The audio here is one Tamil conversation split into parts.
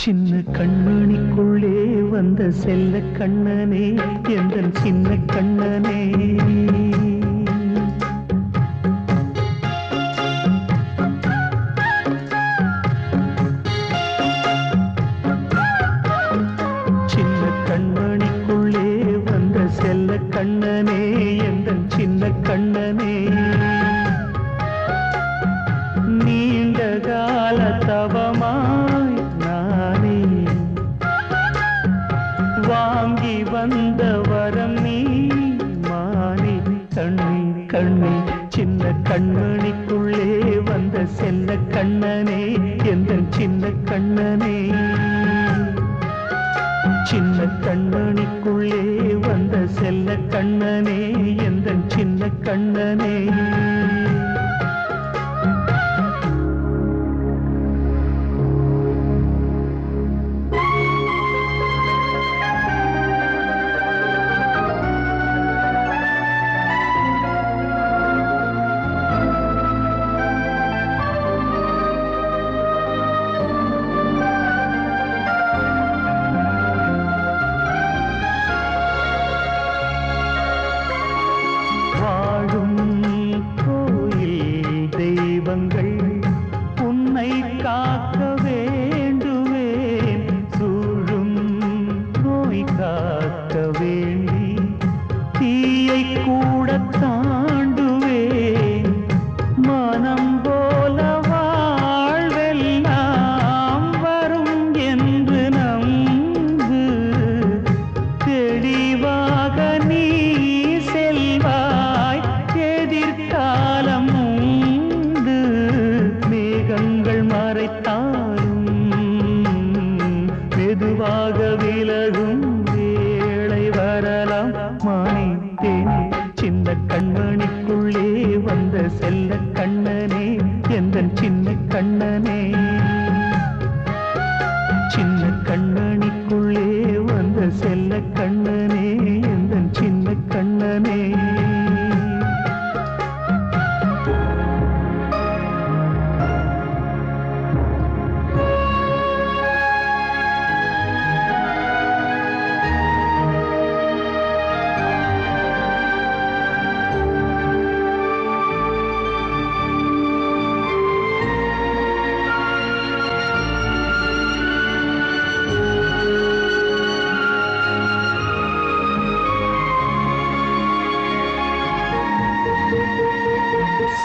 சின்ன கண்மணிக்குள்ளே வந்த செல்ல கண்ணனே எந்தன் சின்ன கண்ணனே சின்ன கண்மணிக்குள்ளே வந்த செல்ல கண்ணனே எந்தன் சின்ன கண்ணனே நீண்ட கால தவமாய் நானே வாங்கி வந்த வரம் நீ மானே கண்ணே கண்ணே சின்ன கண்மணிக்குள்ளே வந்த செல்ல கண்ணனே எந்தன் சின்ன கண்ணனே சின்ன கண்மணிக்குள்ளே வந்த செல்ல கண்ணனே எந்தன் சின்ன கண்ணனே உன்னை காக்க வேண்டுவேன் சூழும் நோய் காக்க வேண்டி தீயை கூட தாண்டுவேன் மனம் போல வாழ்வெல்லாம் வரும் என்று நம்பு தெளிவாக நீ செல்வாய் எதிர்காலம் மறைத்தாலும் மெதுவாக விலகும் வேளை வரலாம் மானே தேனே சின்ன கண்மணிக்குள்ளே வந்த செல்ல கண்ணனே எந்தன் சின்ன கண்ணனே சின்ன கண்மணிக்குள்ளே வந்த செல்ல கண்ணனே எந்தன் சின்ன கண்ணனே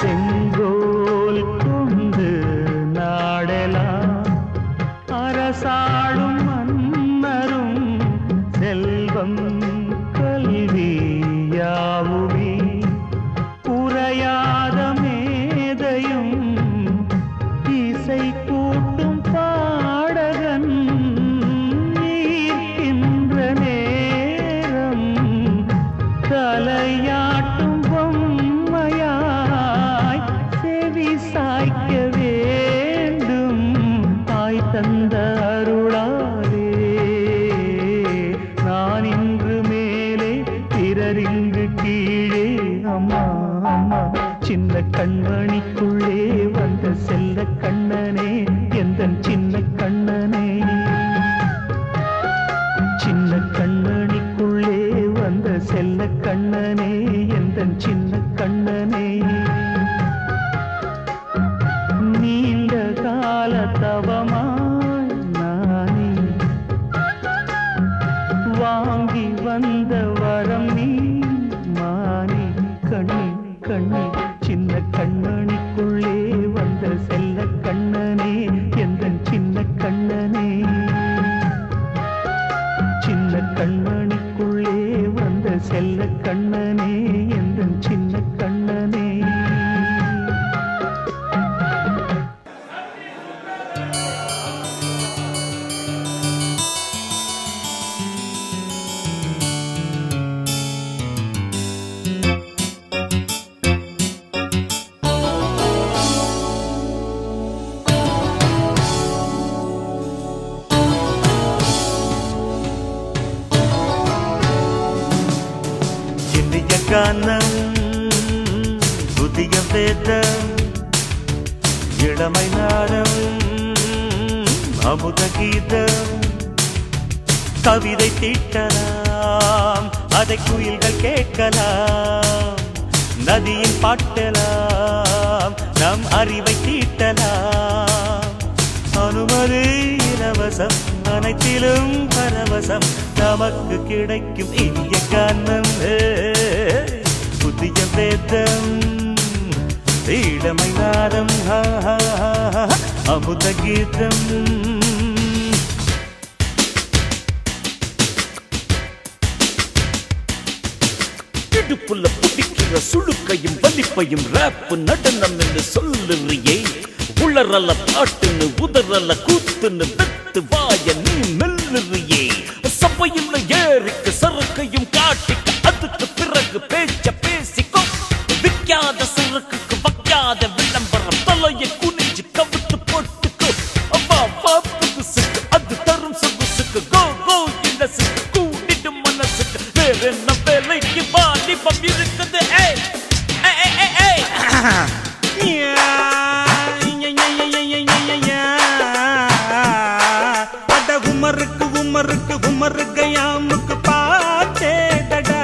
செங்கோல் கொண்டு நாடலாம் அரசாளும் மன்னரும் செல்வம் கல்வியாவுமே உரையாத மேதையும் இசை கூட்டும் பாடகன் ஈர்க்கின்ற நேரம் தலையாட்டும் சாய்க்க வேண்டும் தாய் தந்த அருளாலே நான் இன்று மேலே பிறரிங்கு கீழே அம்மா அம்மா சின்ன கண்மணிக்குள்ளே வந்த செல்ல கண்ணனே எந்தன் சின்ன கண்ணனே சின்ன கண்மணிக்குள்ளே வந்த செல்ல கண்ணனே எந்தன் சின்ன கண்ணனே நீண்ட கால தவமாய் நானே வாங்கி வந்த வரம் நீ மானே கண்ணே கண்ணே சின்ன கண்மணிக்குள்ளே வந்த செல்ல கண்ணனே எந்தன் சின்ன கண்ணனே சின்ன கண்மணிக்குள்ளே வந்த செல்ல கண்ணனே எந்தன் சின்ன கண்ணனே கானம் புதிய வேதம் இளமை நாடம் அமுத கீதம் கவிதை தீட்டலாம் அதை குயில்கள் கேட்கலாம் நதியின் பாட்டலாம் நம் அறிவை தீட்டலாம் அனுமதி இலவசம் அனைத்திலும் பரவசம் நமக்கு கிடைக்கும் இனிய கானம் புதிய வேதம் இளமை நாதம் அமுத கீதம் இடுப்புல பிடிக்கிற சுழுக்கையும் வலிப்பையும் ராப்பு நடனம் என்று சொல்லுறியே உளறல பாட்டுன்னு உதறல கூத்துன்னு வெத்து வாய நீ மெல்லுறியே சபையில் ஏறிக்கு சறுக்கையும் காட்டிக்க அதுக்கு பிறகு பேச்ச பேசிக்கோ விற்காத சரக்குக்கு வைக்காத விளம்பரம் தலையை குனிஞ்சு கவித்து போட்டுக்கோ அவ்வா வா புதுசுக்கு அது தரும் சொகுசுக்கு கோ கோ இலசுக்கு கூட்டிட்டு மனசுக்கு வேற என்ன வேலைக்கு வாலிபம் இருக்குது உமருக்கு உமருக்கு உமருக்கு யாமுக்கு பாத்தேடா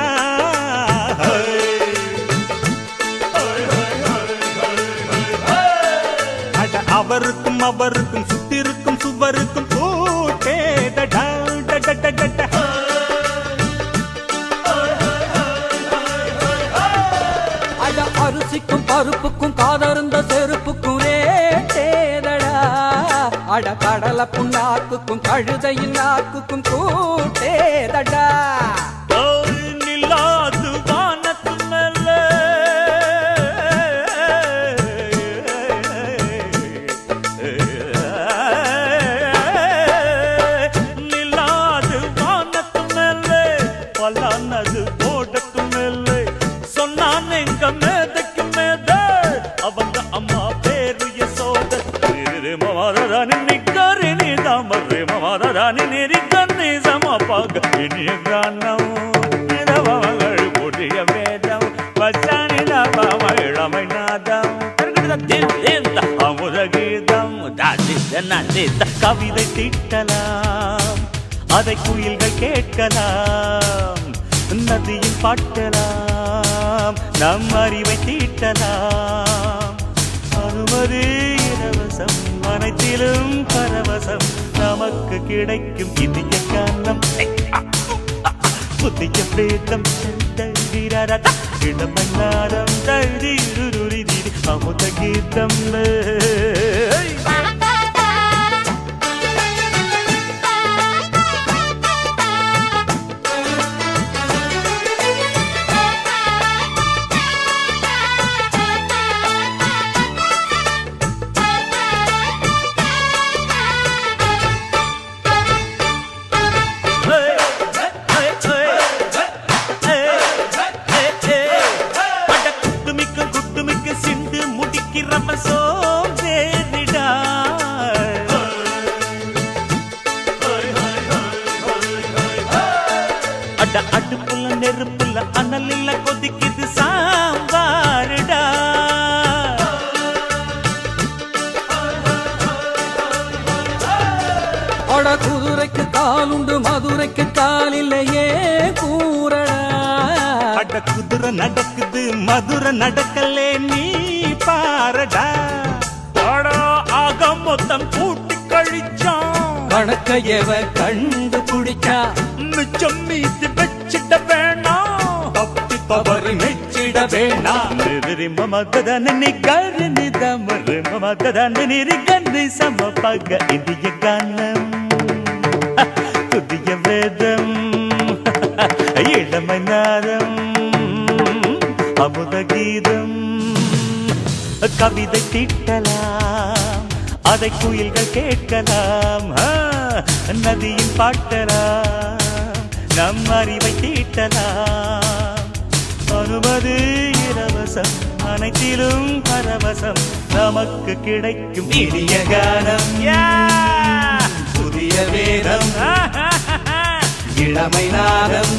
அட அவருக்கும் அவருக்கும் சுத்திருக்கும் சுவருக்கும் போட்டேடா அட அரிசிக்கும் பருப்புக்கும் காதருந்த செருப்புக்கும் ரேட்டேதடா அட கடல புண்ணாக்குக்கும் கழுதையின் நாக்குக்கும் கூட்டேதடா நில்லாது வானத்து மேல நில்லாது வானத்து மேல பலானது போடத்து மேல சொன்னான் எங்க மேதைக்கு மேத அவங்க அம்மா பேரு யசோத மமாதானி நிக்காரி நீ தாமரே மமாதானி நெறிக்கண்ணி சமப்பாக இனிய கானம் இதவங்கள் புதிய வேதம் பச்சானி நபம இளமை நாதம் அமுத கீதம் கவிதை தீட்டலாம் அதை குயில்கள் கேட்கலாம் நதியில் பாட்டலாம் நம் அறிவை தீட்டலாம் அனுமதி இலவசம் அனைத்திலும் பரவசம் நமக்கு கிடைக்கும் இனிய காலம் புதிய வேதம் இடமன்னாரம் அமுத கீதம் அடுப்புல நெருப்புல அனலில கொதிக்குது சாம்பாருடா அட குதிரைக்கு காலுண்டு மதுரைக்கு கால் இல்லையே கூறடா அட குதிரை நடக்குது மதுரை நடக்கலே நீ பாரடா ஆக மொத்தம் கூட்டி கழிச்சான் கணக்கையவ கண்டு பிடிச்சா மிச்சம் மீதி வச்சிட வேணாம் தப்பி தவறு மெச்சிட வேணாம் மமதன நிகர் நிதமரு மமதன நிரிகன்னு சமபக இந்திய கானம் புதிய வேதம் இளமை நாதம் அமுத கீதம் கவிதை தீட்டலாம் அதை குயில்கள் கேட்கலாம் நதியின் பாட்டலாம் நம் அறிவை தீட்டலாம் அனுமதி இலவசம் அனைத்திலும் பரவசம் நமக்கு கிடைக்கும் இனிய கானம் புதிய வேதம் இளமை நாதம்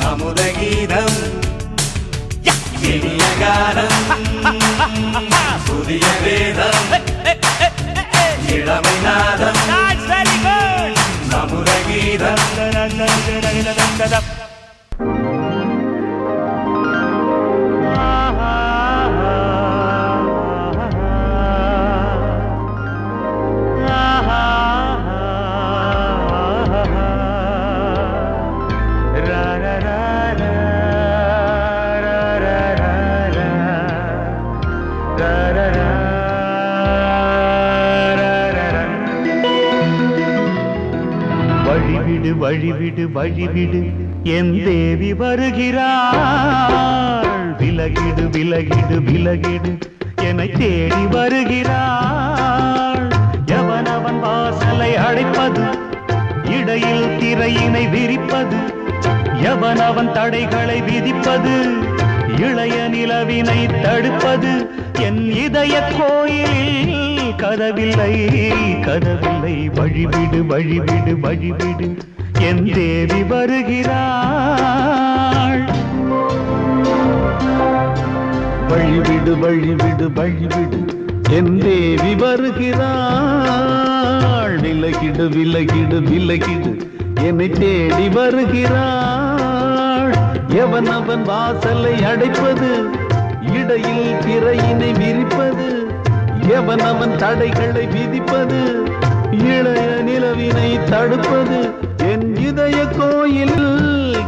அமுத கீதம் இனிய கானம் புதிய வேதம் இளமை நாதம் சமுத கீதம் வழிவிடு வழிவிடு என் தேவி வருகிறாள் விலகிடு விலகிடு விலகிடு என்னை தேடி வருகிறாள் எவனவன் வாசலை அடைப்பது இடையில் திரையினை விரிப்பது எவனவன் தடைகளை விதிப்பது இளைய நிலவினை தடுப்பது என் இதய கோயிலில் கதவில்லை கதவில்லை வழிவிடு வழிவிடு வழிவிடு என் தேவி வருகிறாள் வழிவிடு வழிவிடு வழிவிடு என் தேவி வருகிறாள் விலகிடு விலகிடு விலகிடு என்னை தேடி வருகிறாள் எவனவன் வாசலை அடைப்பது இடையில் திரையினை விரிப்பது எவனவன் தடைகளை விதிப்பது இளைய நிலவினை தடுப்பது என் இதய கோயில்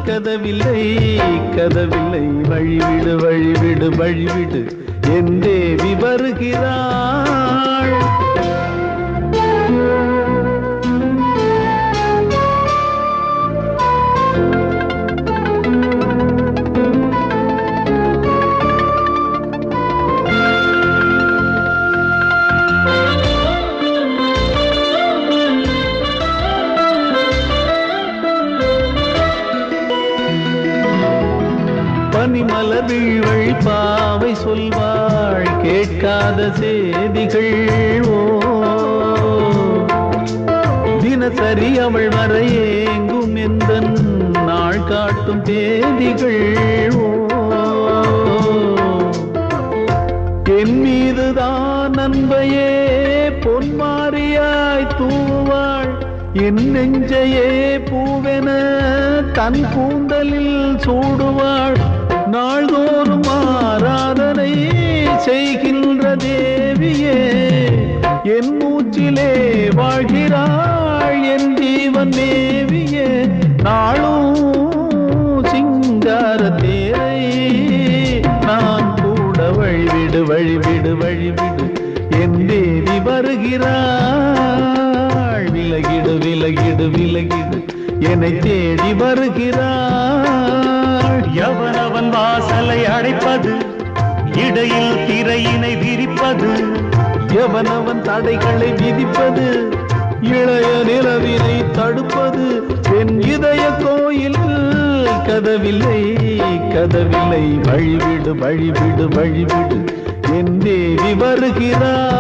கதவில்லை கதவில்லை வழிவிடு வழிவிடு வழிவிடு என் தேவி வருகிறாள் பனிமலர் வீழ்வழி பாவை சொல்வாள் கேட்காத செய்திகள் தினசரி அவள் வர ஏங்கும் எந்த நாள் காட்டும் தேதிகள் என் மீதுதான் அன்பையே பொன்மாரியாய் தூவாள் என் நெஞ்சையே பூவென தன் கூந்தலில் சூடுவாள் நாள்தோறும் ஆராதனை செய்கின்ற தேவியே என் மூச்சிலே வாழ்கிறாள் என் ஜீவன் தேவியே நாளும் சிங்கார தேரை நான் கூட வழிவிடு வழிவிடு வழிவிடு என் தேவி வருகிறாள் விலகிடு விலகிடு விலகிடு என்னை தேடி வருகிறாள் எவனவன் வாசலை அடைப்பது இடையில் திரையினை விரிப்பது எவனவன் தடைகளை விதிப்பது இளைய நிலவினை தடுப்பது என் இதய கோயில் கதவில்லை கதவில்லை வழிவிடு வழிவிடு வழிவிடு என் தேவி வருகிறாள்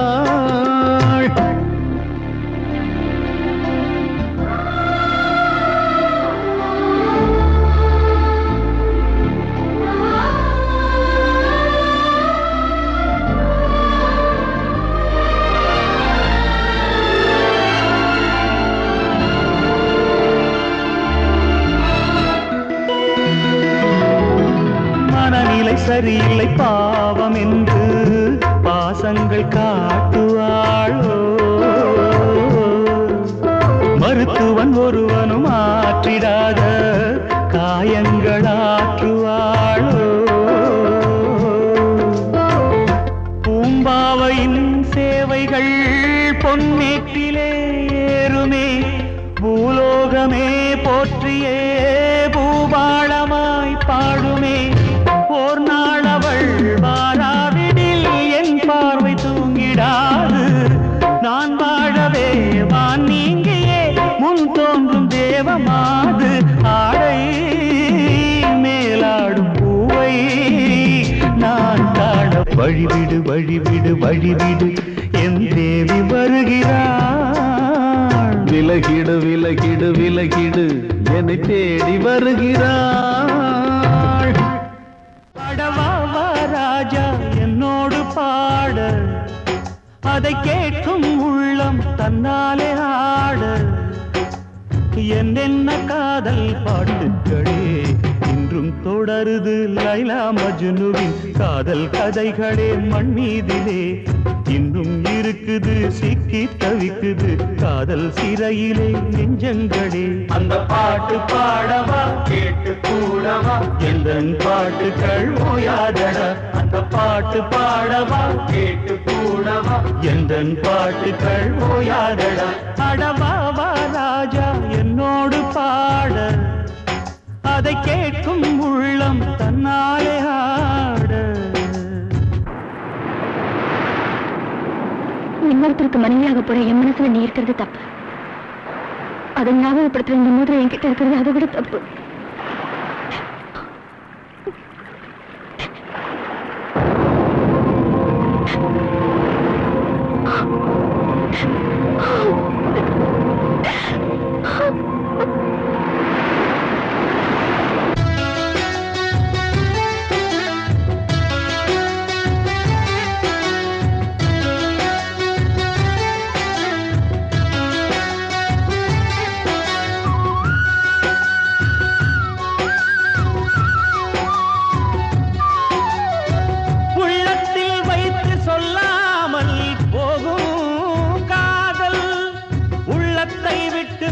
சரியில்லை பாவம் என்று பாசங்கள் காட்டுவாளோ மருத்துவன் ஒருவனும் ஆற்றிடாத காயங்களாற்றுவாளோ பூம்பாவையின் சேவைகள் பொன்னேட்டிலே ஏறுமே பூலோகமே போற்றியே பூபாளமாய் பாடுமே ஓர் நாள் அவள் வாராவிடில் என் பார்வை தூங்கிடாது நான் வாழவே வான் நீங்கியே முன் தோன்றும் தேவமாது ஆடை மேலாடும் பூவை நான் காண வழிவிடு வழிவிடு வழிவிடு என் தேவி வருகிறாள் விலகிடு விலகிடு விலகிடு என்னை தேடி வருகிறாள் பாடவா ராஜா என்னோடு பாட அதை கேட்கும் உள்ளம் தன்னாலே ஆட என்னென்ன காதல் பாட்டுகளே இன்றும் தொடருது லைலா மஜ்னுவின் காதல் கதைகளே மண் மீதிலே இன்னும் இருக்குது சிக்கி தவிக்குது காதல் சிறையிலே நெஞ்சங்களே அந்த பாட்டு பாடவா கேட்டு கூடவா எந்தன் பாட்டுகள் ஓயாதடா அந்த பாட்டு பாடவா கேட்டு கூடவா எந்தன் பாட்டுகள் ஓயாதடா அடவாவா ராஜா என்னோடு பாட அதை கேட்கும் உள்ளம் தன்னாலே ஆட இன்னொருத்தருக்கு மனைவியாக போற என் மனசுல நீ இருக்கிறது தப்பு அதை ஞாபகப்படுத்துற இந்த மூதிரை என்கிட்ட இருக்கிறது அதை விட தப்பு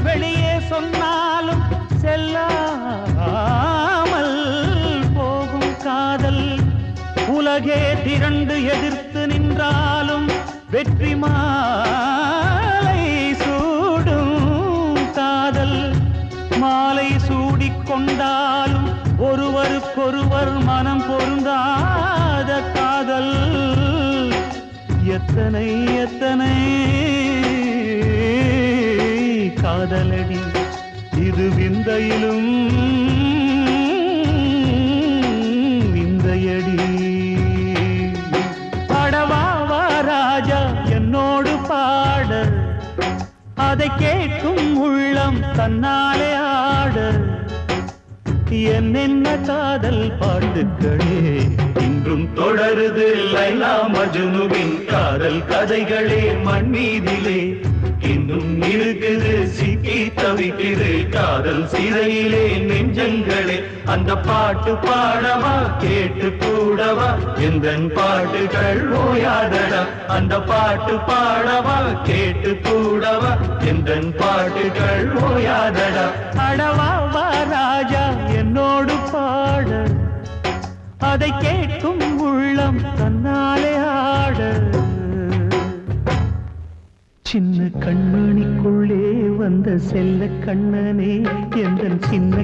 வெளியே சொன்னாலும் செல்லாமல் போகும் காதல் உலகே திரண்டு எதிர்த்து நின்றாலும் வெற்றி மாலை சூடும் காதல் மாலை சூடிக்கொண்டாலும் ஒருவருக்கொருவர் மனம் பொருந்தாத காதல் எத்தனை எத்தனை காதலடி இது விந்தையிலும் விந்தையடி பாடவாவா ராஜா என்னோடு பாட அதை கேட்கும் உள்ளம் தன்னாலே ஆட என்னென்ன காதல் பாட்டுகளே இன்றும் தொடருது லைலா மஜ்னுவின் காதல் கதைகளே மண் மீதிலே இன்னும் இருக்குது சிக்கி தவிக்குது காதல் சிறையிலே நெஞ்சங்களே அந்த பாட்டு பாடவா கேட்டு கூடவா எந்தன் பாட்டுகள் ஓயாதடா அந்த பாட்டு பாடவா கேட்டு கூடவா எந்தன் பாட்டுகள் ஓயாதடா அடவாவா ராஜா என்னோடு பாட அதை கேட்கும் உள்ளம் தன்னாலே ஆட சின்ன கண்மணிக்குள்ளே வந்த செல்ல கண்ணனே எந்தன் சின்ன